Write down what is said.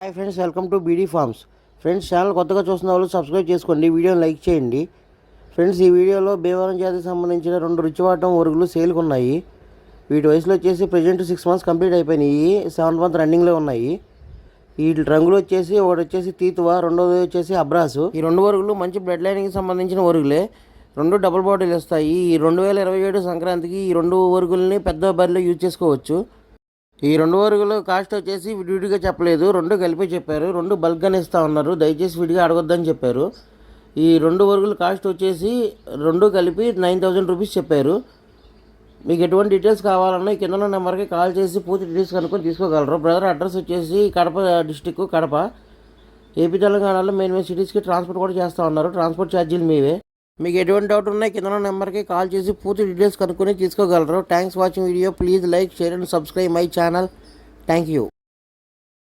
Hi friends, welcome to beedi forms. Friends, channel కొత్తగా చూస్తున్న వాళ్ళు సబ్స్క్రైబ్ చేసుకోండి, వీడియోని లైక్ చేయండి. ఫ్రెండ్స్, ఈ వీడియోలో భీమవరం జాతికి సంబంధించిన 2 రుచివాటం ఒరుగులు సేల్కి ఉన్నాయి. వీటి వయసులో వచ్చేసి ప్రజెంట్ 6 months కంప్లీట్ అయిపోయినాయి. 7th month రన్నింగ్లో ఉన్నాయి. ఈ రంగులు వచ్చేసి ఒకటి వచ్చేసి తీతువా, రెండోది వచ్చేసి అబ్రాసు. ఈ 2 ఒరుగులు మంచి బ్లడ్ లైన్కి సంబంధించిన ఒరుగులే. 2 డబుల్ బాటిల్ ఇస్తాయి. ఈ 2027 సంక్రాంతికి ఈ 2 ఒరుగుల్ని పెద్ద బరిలో యూజ్ చేసుకోవచ్చు. ఈ 2 ఒరుగులు కాస్ట్ వచ్చేసి విడివిడిగా చెప్పలేదు, 2 కలిపి చెప్పారు. 2 బల్క్గానే ఇస్తూ ఉన్నారు, దయచేసి విడిగా అడగొద్దని చెప్పారు. ఈ 2 ఒరుగులు కాస్ట్ వచ్చేసి 2 కలిపి 9,000 రూపీస్ చెప్పారు. మీకు ఎటువంటి డీటెయిల్స్ కావాలన్నా ఈ కింద నెంబర్కి కాల్ చేసి పూర్తి డీటెయిల్స్ కనుక్కొని తీసుకోగలరు. బ్రదర్ అడ్రస్ వచ్చేసి కడప డిస్టిక్, కడప, ఏపీ తెలంగాణలో మెయిన్ సిటీస్కి ట్రాన్స్పోర్ట్ కూడా చేస్తూ ఉన్నారు. ట్రాన్స్పోర్ట్ ఛార్జీలు మీవే. మీకు ఎటువంటి డౌట్ ఉన్నాయి కింద నెంబర్కి కాల్ చేసి పూర్తి డీటెయిల్స్ కనుక్కొని తీసుకోగలరు. Thanks watching video. Please like, share and subscribe my channel. Thank you.